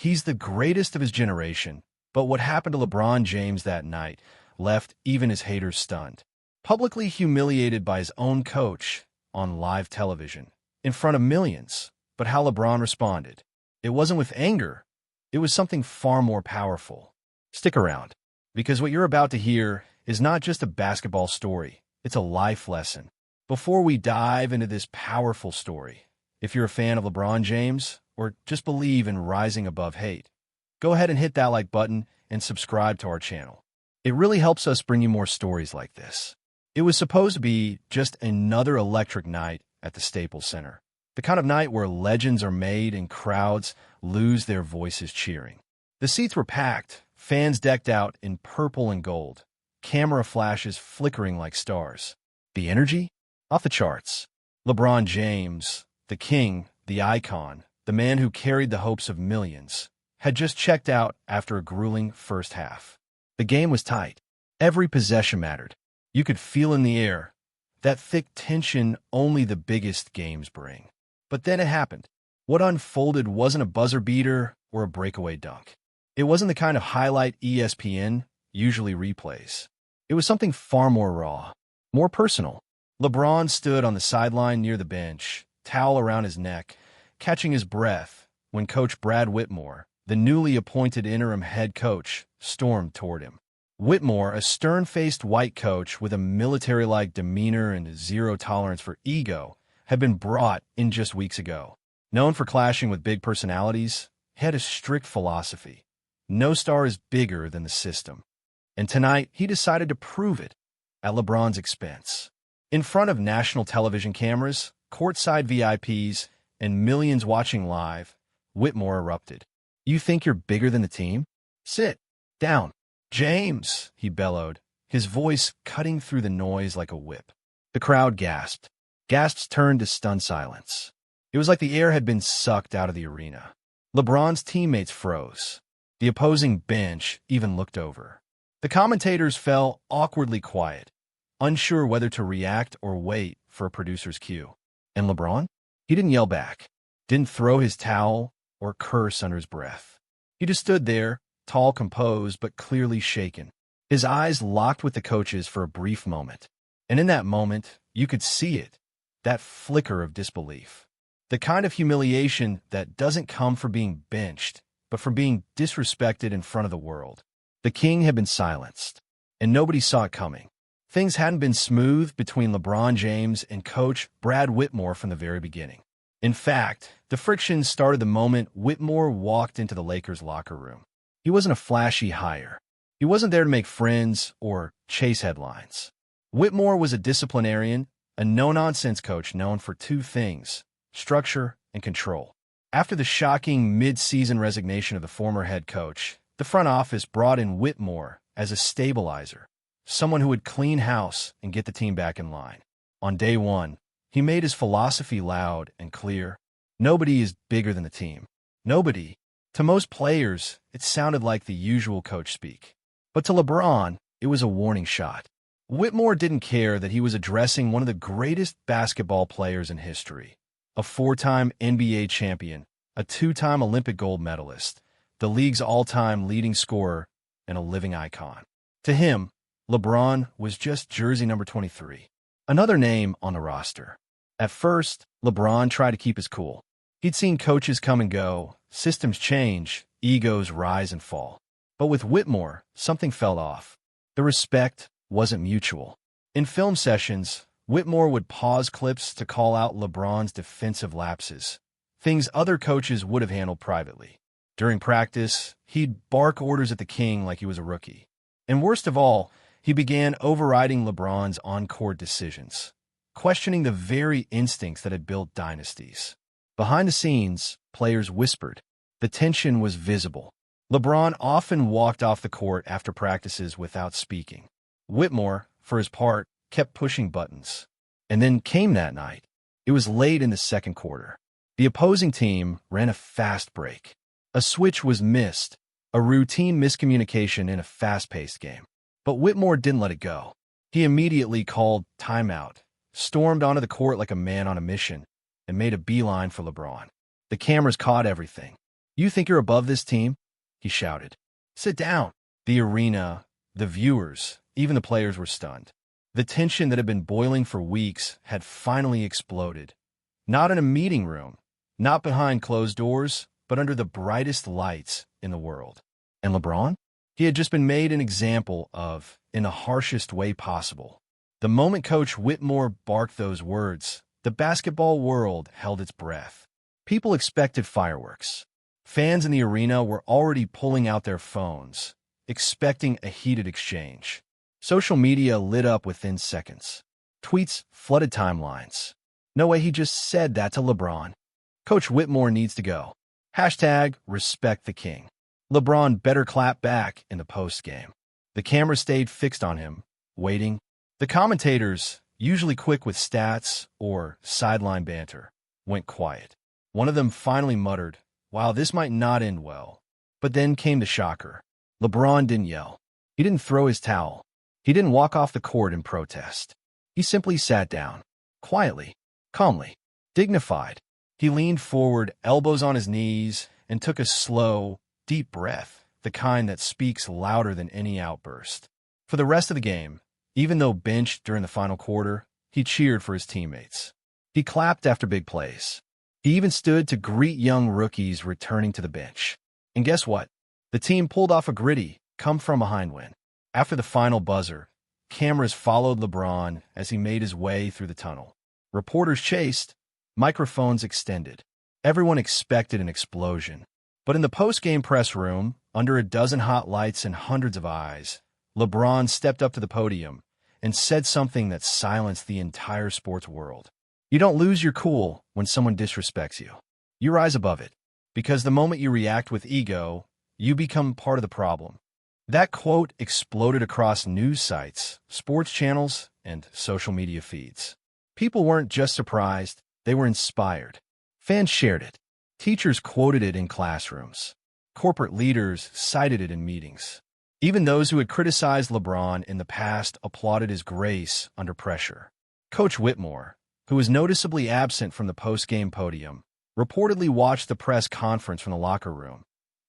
He's the greatest of his generation, but what happened to LeBron James that night left even his haters stunned. Publicly humiliated by his own coach on live television, in front of millions. But how LeBron responded? It wasn't with anger. It was something far more powerful. Stick around, because what you're about to hear is not just a basketball story. It's a life lesson. Before we dive into this powerful story, if you're a fan of LeBron James or just believe in rising above hate, go ahead and hit that like button and subscribe to our channel. It really helps us bring you more stories like this. It was supposed to be just another electric night at the Staples Center. The kind of night where legends are made and crowds lose their voices cheering. The seats were packed, fans decked out in purple and gold, camera flashes flickering like stars. The energy? Off the charts. LeBron James, the king, the icon, the man who carried the hopes of millions, had just checked out after a grueling first half. The game was tight. Every possession mattered. You could feel in the air that thick tension only the biggest games bring. But then it happened. What unfolded wasn't a buzzer beater or a breakaway dunk. It wasn't the kind of highlight ESPN usually replays. It was something far more raw, more personal. LeBron stood on the sideline near the bench, towel around his neck, catching his breath, when Coach Brad Whitmore, the newly appointed interim head coach, stormed toward him. Whitmore, a stern-faced white coach with a military-like demeanor and zero tolerance for ego, had been brought in just weeks ago. Known for clashing with big personalities, he had a strict philosophy. No star is bigger than the system. And tonight, he decided to prove it at LeBron's expense. In front of national television cameras, courtside VIPs, and millions watching live, Whitmore erupted. "You think you're bigger than the team? Sit down." "James," he bellowed, his voice cutting through the noise like a whip. The crowd gasped. Gasps turned to stunned silence. It was like the air had been sucked out of the arena. LeBron's teammates froze. The opposing bench even looked over. The commentators fell awkwardly quiet, unsure whether to react or wait for a producer's cue. And LeBron? He didn't yell back, didn't throw his towel or curse under his breath. He just stood there, tall, composed, but clearly shaken. His eyes locked with the coaches for a brief moment. And in that moment, you could see it, that flicker of disbelief. The kind of humiliation that doesn't come from being benched, but from being disrespected in front of the world. The king had been silenced, and nobody saw it coming. Things hadn't been smooth between LeBron James and coach Brad Whitmore from the very beginning. In fact, the friction started the moment Whitmore walked into the Lakers' locker room. He wasn't a flashy hire. He wasn't there to make friends or chase headlines. Whitmore was a disciplinarian, a no-nonsense coach known for two things: structure and control. After the shocking mid-season resignation of the former head coach, the front office brought in Whitmore as a stabilizer, someone who would clean house and get the team back in line. On day one, he made his philosophy loud and clear. Nobody is bigger than the team. Nobody. To most players, it sounded like the usual coach speak. But to LeBron, it was a warning shot. Whitmore didn't care that he was addressing one of the greatest basketball players in history. A four-time NBA champion, a two-time Olympic gold medalist, the league's all-time leading scorer, and a living icon. To him, LeBron was just jersey number 23, another name on the roster. At first, LeBron tried to keep his cool. He'd seen coaches come and go, systems change, egos rise and fall. But with Whitmore, something fell off. The respect wasn't mutual. In film sessions, Whitmore would pause clips to call out LeBron's defensive lapses, things other coaches would have handled privately. During practice, he'd bark orders at the king like he was a rookie. And worst of all, he began overriding LeBron's on-court decisions, questioning the very instincts that had built dynasties. Behind the scenes, players whispered. The tension was visible. LeBron often walked off the court after practices without speaking. Whitmore, for his part, kept pushing buttons. And then came that night. It was late in the second quarter. The opposing team ran a fast break. A switch was missed, a routine miscommunication in a fast-paced game. But Whitmore didn't let it go. He immediately called timeout, stormed onto the court like a man on a mission, and made a beeline for LeBron. The cameras caught everything. You think you're above this team? He shouted. Sit down. The arena, the viewers, even the players were stunned. The tension that had been boiling for weeks had finally exploded. Not in a meeting room, not behind closed doors, but under the brightest lights in the world. And LeBron? He had just been made an example of in the harshest way possible. The moment Coach Whitmore barked those words, the basketball world held its breath. People expected fireworks. Fans in the arena were already pulling out their phones, expecting a heated exchange. Social media lit up within seconds. Tweets flooded timelines. No way he just said that to LeBron. Coach Whitmore needs to go. Hashtag respect the king. LeBron better clap back in the postgame. The camera stayed fixed on him, waiting. The commentators, usually quick with stats or sideline banter, went quiet. One of them finally muttered, "Wow, this might not end well." But then came the shocker. LeBron didn't yell. He didn't throw his towel. He didn't walk off the court in protest. He simply sat down, quietly, calmly, dignified. He leaned forward, elbows on his knees, and took a slow, deep breath, the kind that speaks louder than any outburst. For the rest of the game, even though benched during the final quarter, he cheered for his teammates. He clapped after big plays. He even stood to greet young rookies returning to the bench. And guess what? The team pulled off a gritty, come-from-behind win. After the final buzzer, cameras followed LeBron as he made his way through the tunnel. Reporters chased, microphones extended. Everyone expected an explosion. But in the post-game press room, under a dozen hot lights and hundreds of eyes, LeBron stepped up to the podium and said something that silenced the entire sports world. You don't lose your cool when someone disrespects you. You rise above it, because the moment you react with ego, you become part of the problem. That quote exploded across news sites, sports channels, and social media feeds. People weren't just surprised, they were inspired. Fans shared it. Teachers quoted it in classrooms. Corporate leaders cited it in meetings. Even those who had criticized LeBron in the past applauded his grace under pressure. Coach Whitmore, who was noticeably absent from the post-game podium, reportedly watched the press conference from the locker room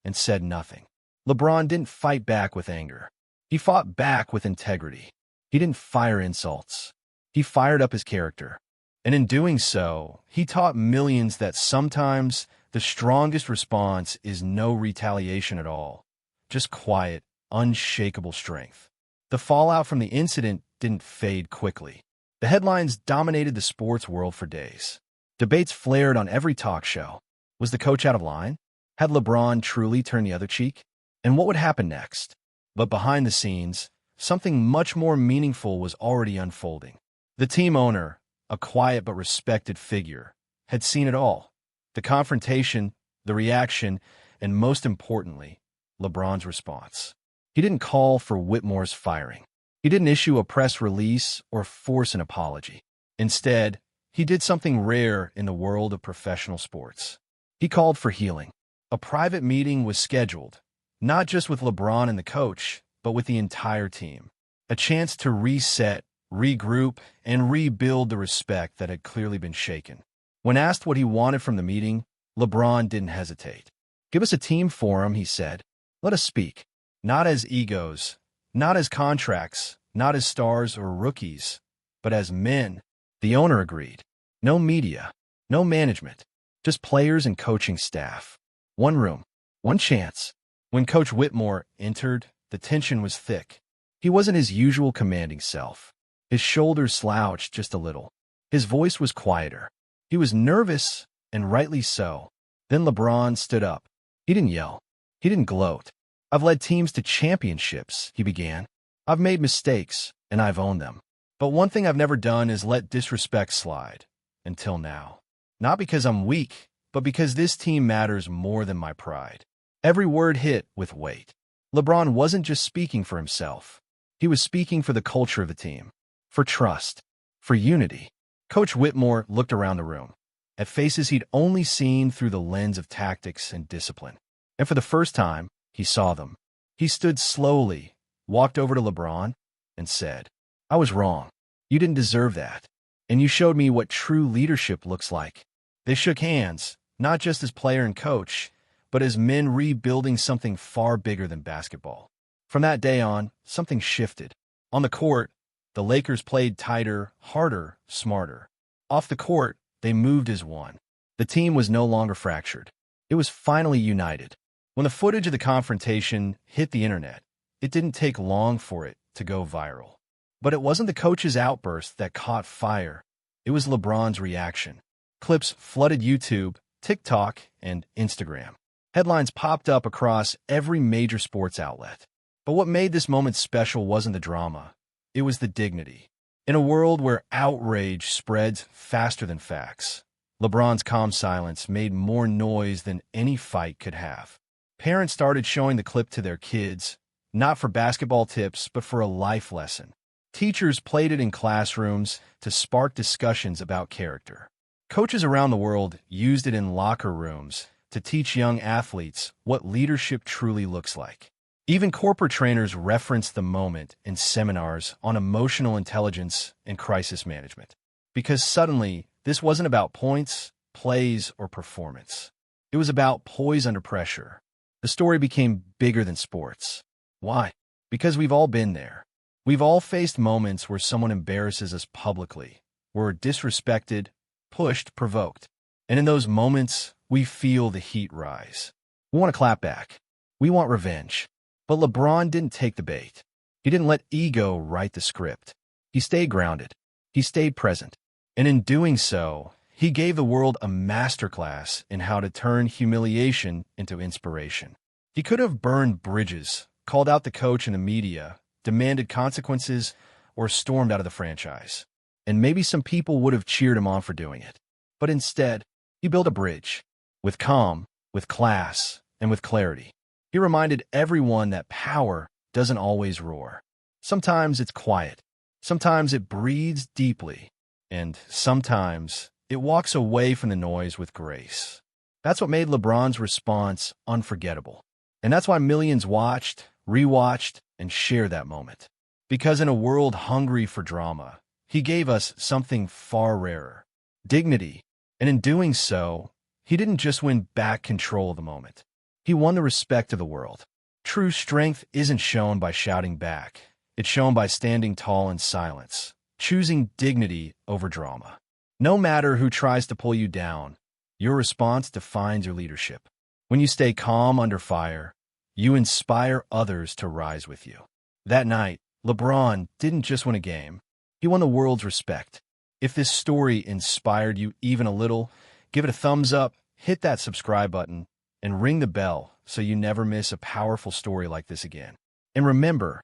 and said nothing. LeBron didn't fight back with anger. He fought back with integrity. He didn't fire insults. He fired up his character. And in doing so, he taught millions that sometimes the strongest response is no retaliation at all, just quiet, unshakable strength. The fallout from the incident didn't fade quickly. The headlines dominated the sports world for days. Debates flared on every talk show. Was the coach out of line? Had LeBron truly turned the other cheek? And what would happen next? But behind the scenes, something much more meaningful was already unfolding. The team owner, a quiet but respected figure, had seen it all. The confrontation, the reaction, and most importantly, LeBron's response. He didn't call for Whitmore's firing. He didn't issue a press release or force an apology. Instead, he did something rare in the world of professional sports. He called for healing. A private meeting was scheduled, not just with LeBron and the coach, but with the entire team. A chance to reset, regroup, and rebuild the respect that had clearly been shaken. When asked what he wanted from the meeting, LeBron didn't hesitate. "Give us a team forum," he said. "Let us speak. Not as egos, not as contracts, not as stars or rookies, but as men." The owner agreed. No media, no management, just players and coaching staff. One room, one chance. When Coach Whitmore entered, the tension was thick. He wasn't his usual commanding self. His shoulders slouched just a little. His voice was quieter. He was nervous, and rightly so. Then LeBron stood up. He didn't yell. He didn't gloat. "I've led teams to championships," he began. "I've made mistakes, and I've owned them. But one thing I've never done is let disrespect slide. Until now. Not because I'm weak, but because this team matters more than my pride." Every word hit with weight. LeBron wasn't just speaking for himself. He was speaking for the culture of the team, for trust, for unity. Coach Whitmore looked around the room, at faces he'd only seen through the lens of tactics and discipline. And for the first time, he saw them. He stood slowly, walked over to LeBron, and said, "I was wrong. You didn't deserve that. And you showed me what true leadership looks like." They shook hands, not just as player and coach, but as men rebuilding something far bigger than basketball. From that day on, something shifted. On the court, the Lakers played tighter, harder, smarter. Off the court, they moved as one. The team was no longer fractured. It was finally united. When the footage of the confrontation hit the internet, it didn't take long for it to go viral. But it wasn't the coach's outburst that caught fire. It was LeBron's reaction. Clips flooded YouTube, TikTok, and Instagram. Headlines popped up across every major sports outlet. But what made this moment special wasn't the drama. It was the dignity. In a world where outrage spreads faster than facts, LeBron's calm silence made more noise than any fight could have. Parents started showing the clip to their kids, not for basketball tips, but for a life lesson. Teachers played it in classrooms to spark discussions about character. Coaches around the world used it in locker rooms to teach young athletes what leadership truly looks like. Even corporate trainers referenced the moment in seminars on emotional intelligence and crisis management. Because suddenly, this wasn't about points, plays, or performance. It was about poise under pressure. The story became bigger than sports. Why? Because we've all been there. We've all faced moments where someone embarrasses us publicly, where we're disrespected, pushed, provoked. And in those moments, we feel the heat rise. We want to clap back. We want revenge. But LeBron didn't take the bait. He didn't let ego write the script. He stayed grounded. He stayed present. And in doing so, he gave the world a masterclass in how to turn humiliation into inspiration. He could have burned bridges, called out the coach and the media, demanded consequences, or stormed out of the franchise. And maybe some people would have cheered him on for doing it. But instead, he built a bridge. With calm, with class, and with clarity. He reminded everyone that power doesn't always roar. Sometimes it's quiet. Sometimes it breathes deeply. And sometimes it walks away from the noise with grace. That's what made LeBron's response unforgettable. And that's why millions watched, rewatched, and shared that moment. Because in a world hungry for drama, he gave us something far rarer, dignity. And in doing so, he didn't just win back control of the moment. He won the respect of the world. True strength isn't shown by shouting back. It's shown by standing tall in silence, choosing dignity over drama. No matter who tries to pull you down, your response defines your leadership. When you stay calm under fire, you inspire others to rise with you. That night, LeBron didn't just win a game. He won the world's respect. If this story inspired you even a little, give it a thumbs up, hit that subscribe button, and ring the bell so you never miss a powerful story like this again. And remember,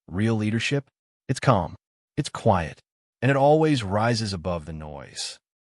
real leadership, it's calm, it's quiet, and it always rises above the noise.